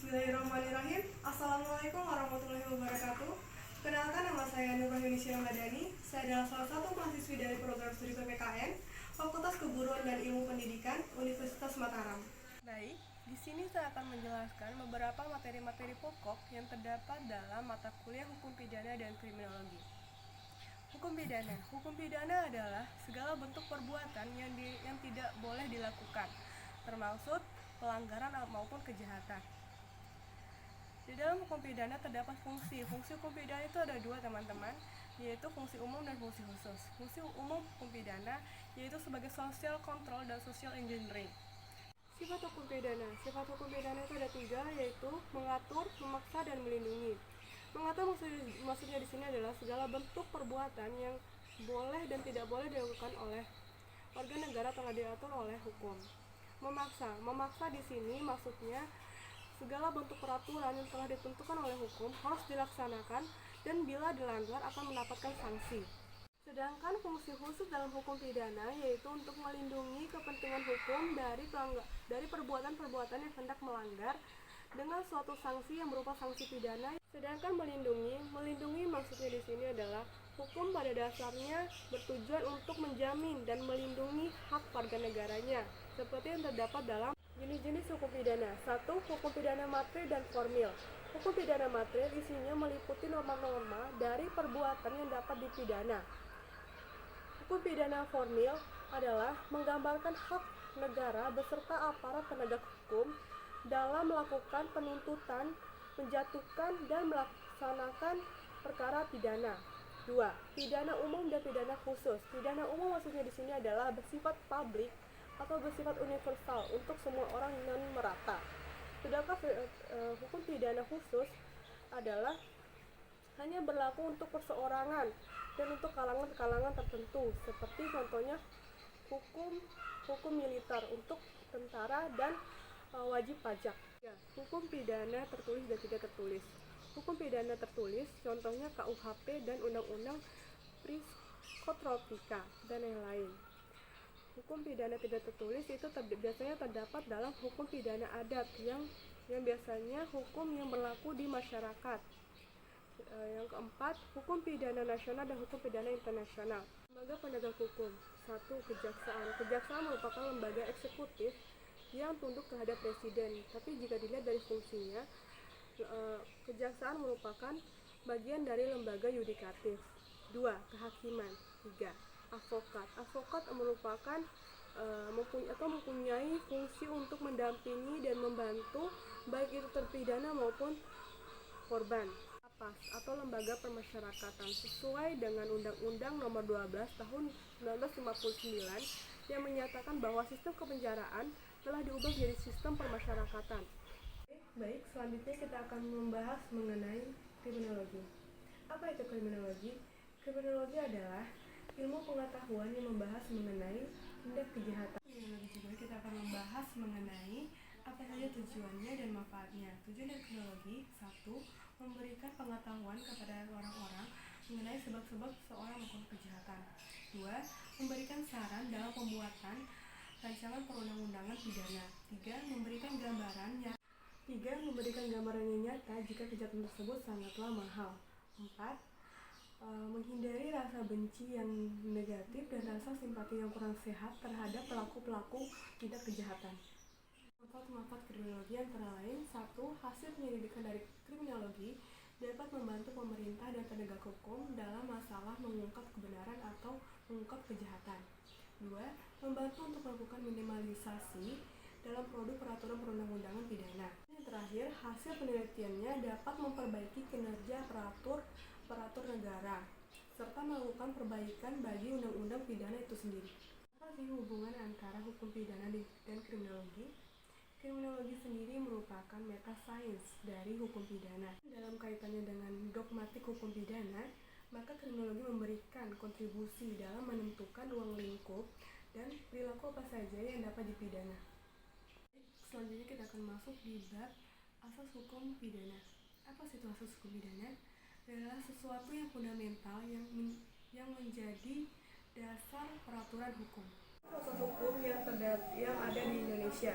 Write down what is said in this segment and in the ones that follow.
Bismillahirrahmanirrahim. Assalamualaikum warahmatullahi wabarakatuh. Kenalkan, nama saya Nurul Yunisia Madani. Saya adalah salah satu mahasiswi dari program studi PPKN, Fakultas Keguruan dan Ilmu Pendidikan, Universitas Mataram. Baik, di sini saya akan menjelaskan beberapa materi-materi pokok yang terdapat dalam mata kuliah Hukum Pidana dan Kriminologi. Hukum pidana. Hukum pidana adalah segala bentuk perbuatan yang tidak boleh dilakukan, termasuk pelanggaran maupun kejahatan. Di dalam hukum pidana terdapat fungsi. Fungsi hukum pidana itu ada dua, teman-teman, yaitu fungsi umum dan fungsi khusus. Fungsi umum hukum pidana yaitu sebagai social control dan social engineering. Sifat hukum pidana. Sifat hukum pidana itu ada tiga, yaitu mengatur, memaksa, dan melindungi. Mengatur maksudnya di sini adalah segala bentuk perbuatan yang boleh dan tidak boleh dilakukan oleh warga negara telah diatur oleh hukum. Memaksa di sini maksudnya segala bentuk peraturan yang telah ditentukan oleh hukum harus dilaksanakan dan bila dilanggar akan mendapatkan sanksi. Sedangkan fungsi khusus dalam hukum pidana yaitu untuk melindungi kepentingan hukum dari perbuatan-perbuatan yang hendak melanggar dengan suatu sanksi yang berupa sanksi pidana. Sedangkan melindungi maksudnya di sini adalah hukum pada dasarnya bertujuan untuk menjamin dan melindungi hak warga negaranya, seperti yang terdapat dalam jenis-jenis hukum pidana. 1. Hukum pidana materil dan formil. Hukum pidana materil isinya meliputi norma-norma dari perbuatan yang dapat dipidana. Hukum pidana formil adalah menggambarkan hak negara beserta aparat penegak hukum dalam melakukan penuntutan, menjatuhkan dan melaksanakan perkara pidana. 2. Pidana umum dan pidana khusus. Pidana umum maksudnya di sini adalah bersifat publik atau bersifat universal untuk semua orang dan merata. Sedangkan hukum pidana khusus adalah hanya berlaku untuk perseorangan dan untuk kalangan-kalangan tertentu, seperti contohnya hukum militer untuk tentara dan wajib pajak. Hukum pidana tertulis dan tidak tertulis. Hukum pidana tertulis contohnya KUHP dan Undang-Undang Psikotropika dan yang lain. Hukum pidana tidak tertulis itu biasanya terdapat dalam hukum pidana adat yang biasanya hukum yang berlaku di masyarakat. Yang keempat, hukum pidana nasional dan hukum pidana internasional. Lembaga penegak hukum. 1. Kejaksaan. Kejaksaan merupakan lembaga eksekutif yang tunduk terhadap presiden, tapi jika dilihat dari fungsinya, kejaksaan merupakan bagian dari lembaga yudikatif. 2. Kehakiman. 3. Advokat. Advokat merupakan mempunyai fungsi untuk mendampingi dan membantu baik itu terpidana maupun korban. Lapas atau lembaga permasyarakatan sesuai dengan Undang-Undang Nomor 12 Tahun 1959 yang menyatakan bahwa sistem kepenjaraan telah diubah menjadi sistem permasyarakatan. Baik, selanjutnya kita akan membahas mengenai kriminologi. Apa itu kriminologi? Kriminologi adalah ilmu pengetahuan yang membahas mengenai tindak kejahatan. Kriminologi juga kita akan membahas mengenai apa saja tujuannya dan manfaatnya. Tujuan dari kriminologi: 1. Memberikan pengetahuan kepada orang-orang mengenai sebab-sebab seorang melakukan kejahatan. 2. Memberikan saran dalam pembuatan rancangan perundang-undangan pidana. 3. Memberikan gambaran yang nyata jika kejahatan tersebut sangatlah mahal. 4. Menghindari rasa benci yang negatif dan rasa simpati yang kurang sehat terhadap pelaku-pelaku tindak kejahatan. Manfaat kriminologi antara lain: 1. Hasil penyelidikan dari kriminologi dapat membantu pemerintah dan penegak hukum dalam masalah mengungkap kebenaran atau mengungkap kejahatan. 2. Membantu untuk melakukan minimalisasi dalam produk peraturan perundang-undangan pidana. Yang terakhir, hasil penelitiannya dapat memperbaiki kinerja peratur negara serta melakukan perbaikan bagi undang-undang pidana itu sendiri. Apa sih hubungan antara hukum pidana dan kriminologi? Kriminologi sendiri merupakan metasains dari hukum pidana. Dalam kaitannya dengan dogmatik hukum pidana, maka kriminologi memberikan kontribusi dalam menentukan ruang lingkup dan perilaku apa saja yang dapat dipidana. Selanjutnya kita akan masuk di bab asas hukum pidana. Apa sih itu asas hukum pidana? Adalah sesuatu yang fundamental yang menjadi dasar peraturan hukum. Asas hukum yang ada di Indonesia.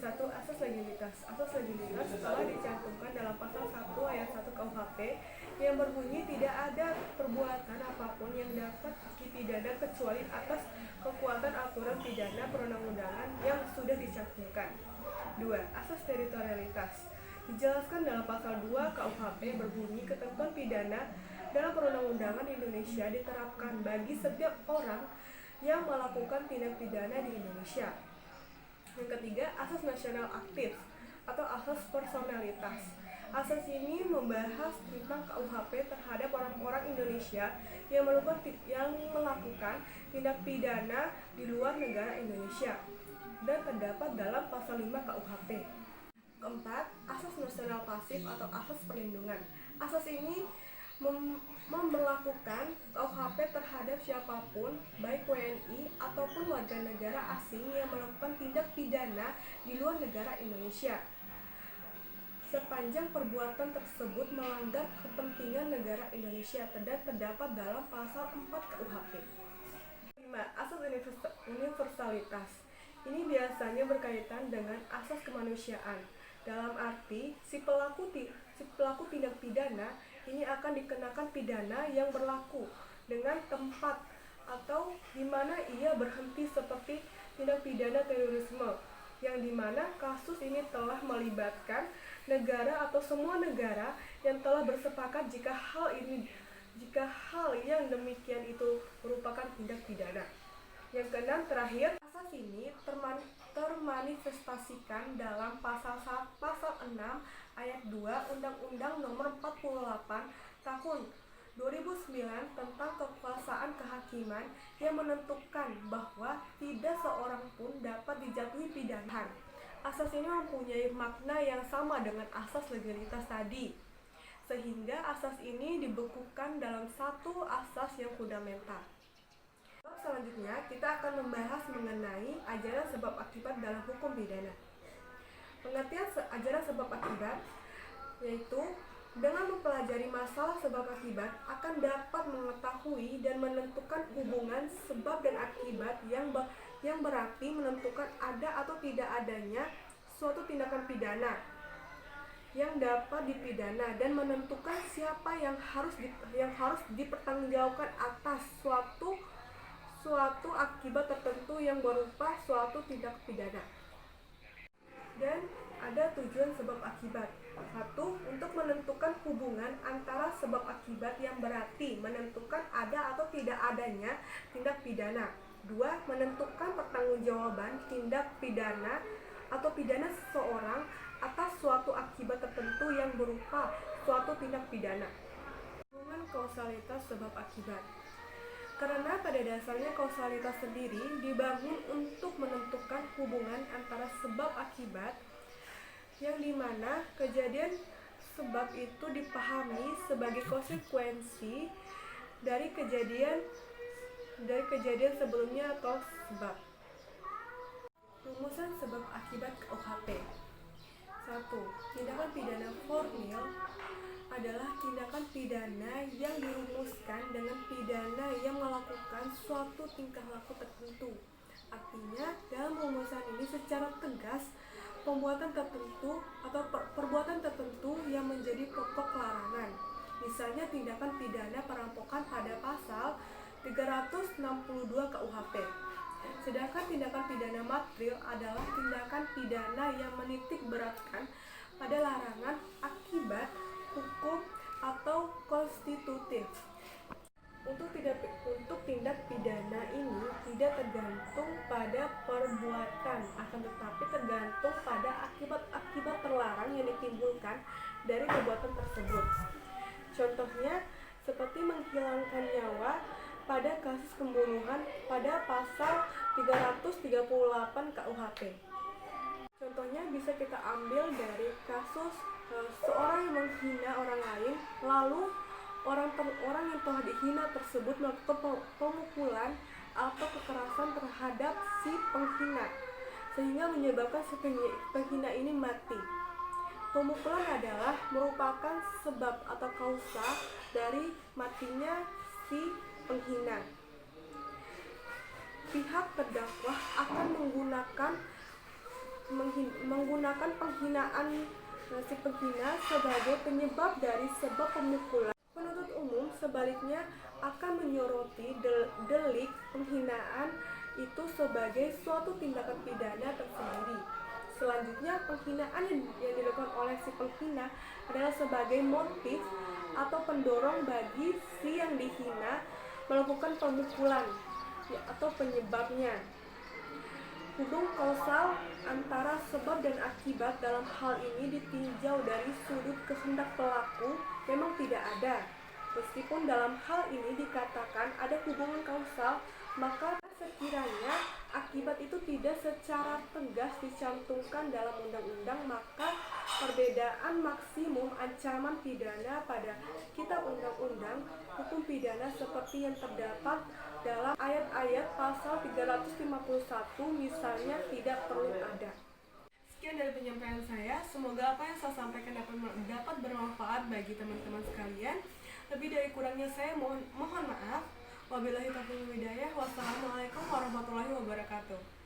1. Asas legalitas. Asas legalitas telah dicantumkan dalam pasal 1 ayat 1 KUHP yang berbunyi tidak ada perbuatan apapun yang dapat dipidana kecuali atas kekuatan aturan pidana perundang-undangan yang sudah dicantumkan. 2. Asas teritorialitas dijelaskan dalam pasal 2 KUHP berbunyi ketentuan pidana dalam perundang-undangan Indonesia diterapkan bagi setiap orang yang melakukan tindak pidana di Indonesia. Yang ketiga, asas nasional aktif atau asas personalitas. Asas ini membahas tentang KUHP terhadap orang-orang Indonesia yang melakukan tindak pidana di luar negara Indonesia dan terdapat dalam pasal 5 KUHP. Keempat, asas nasional pasif atau asas perlindungan. Asas ini memberlakukan KUHP terhadap siapapun, baik WNI ataupun warga negara asing yang melakukan tindak pidana di luar negara Indonesia, sepanjang perbuatan tersebut melanggar kepentingan negara Indonesia dan terdapat dalam pasal 4 KUHP. 5. Asas universalitas. Ini biasanya berkaitan dengan asas kemanusiaan. Dalam arti, si pelaku tindak pidana ini akan dikenakan pidana yang berlaku dengan tempat atau di mana ia berhenti, seperti tindak pidana terorisme yang dimana kasus ini telah melibatkan negara atau semua negara yang telah bersepakat jika hal yang demikian itu merupakan tindak pidana. Yang keenam, terakhir, asas ini termanifestasikan dalam pasal 6 ayat 2 Undang-Undang Nomor 48 Tahun 2009 tentang kekuasaan kehakiman yang menentukan bahwa tidak seorang pun dapat dijatuhi pidana. Asas ini mempunyai makna yang sama dengan asas legalitas tadi, sehingga asas ini dibekukan dalam satu asas yang fundamental. Selanjutnya, kita akan membahas mengenai ajaran sebab akibat dalam hukum pidana. Pengertian ajaran sebab akibat yaitu dengan mempelajari masalah sebab akibat akan dapat mengetahui dan menentukan hubungan sebab dan akibat yang berarti menentukan ada atau tidak adanya suatu tindakan pidana yang dapat dipidana dan menentukan siapa yang harus dipertanggungjawabkan atas suatu akibat tertentu yang berupa suatu tindak pidana. Dan ada tujuan sebab akibat. 1. Untuk menentukan hubungan antara sebab akibat yang berarti menentukan ada atau tidak adanya tindak pidana. 2. Menentukan pertanggungjawaban tindak pidana atau pidana seseorang atas suatu akibat tertentu yang berupa suatu tindak pidana. Hubungan kausalitas sebab akibat. Karena pada dasarnya kausalitas sendiri dibangun untuk menentukan hubungan antara sebab akibat, yang dimana kejadian sebab itu dipahami sebagai konsekuensi dari kejadian sebelumnya atau sebab. Rumusan sebab akibat KUHP. 1. Tindakan pidana formil adalah tindakan pidana yang dirumuskan dengan pidana yang melakukan suatu tingkah laku tertentu. Artinya, dalam rumusan ini secara tegas pembuatan tertentu atau perbuatan tertentu yang menjadi pokok larangan. Misalnya tindakan pidana perampokan pada pasal 362 KUHP. Sedangkan tindakan pidana material adalah tindakan pidana yang menitik beratkan pada larangan akibat hukum atau konstitutif. Untuk tindak pidana ini tidak tergantung pada perbuatan, akan tetapi tergantung pada akibat terlarang yang ditimbulkan dari perbuatan tersebut. Contohnya seperti menghilangkan nyawa pada kasus pembunuhan pada pasal 338 KUHP. Contohnya bisa kita ambil dari kasus seorang yang menghina orang lain, lalu orang yang telah dihina tersebut melakukan pemukulan atau kekerasan terhadap si penghina, sehingga menyebabkan si penghina ini mati. Pemukulan adalah merupakan sebab atau kausa dari matinya si penghina. pihak terdakwa akan menggunakan penghinaan si penghina sebagai penyebab dari sebab pemukulan. Penuntut umum sebaliknya akan menyoroti delik penghinaan itu sebagai suatu tindakan pidana tersendiri. Selanjutnya, penghinaan yang dilakukan oleh si penghina adalah sebagai motif atau pendorong bagi si yang dihina melakukan pemukulan atau penyebabnya. Hubung kausal antara sebab dan akibat dalam hal ini ditinjau dari sudut kehendak pelaku memang tidak ada. Meskipun dalam hal ini dikatakan ada hubungan kausal, maka sekiranya akibat itu tidak secara tegas dicantumkan dalam undang-undang, maka perbedaan maksimum ancaman pidana pada kitab undang-undang hukum pidana seperti yang terdapat dalam ayat-ayat pasal 351 misalnya tidak perlu ada. Sekian dari penyampaian saya. Semoga apa yang saya sampaikan dapat bermanfaat bagi teman-teman sekalian. Lebih dari kurangnya saya mohon maaf. Wabillahi taufiq wal hidayah. Wassalamualaikum warahmatullahi wabarakatuh.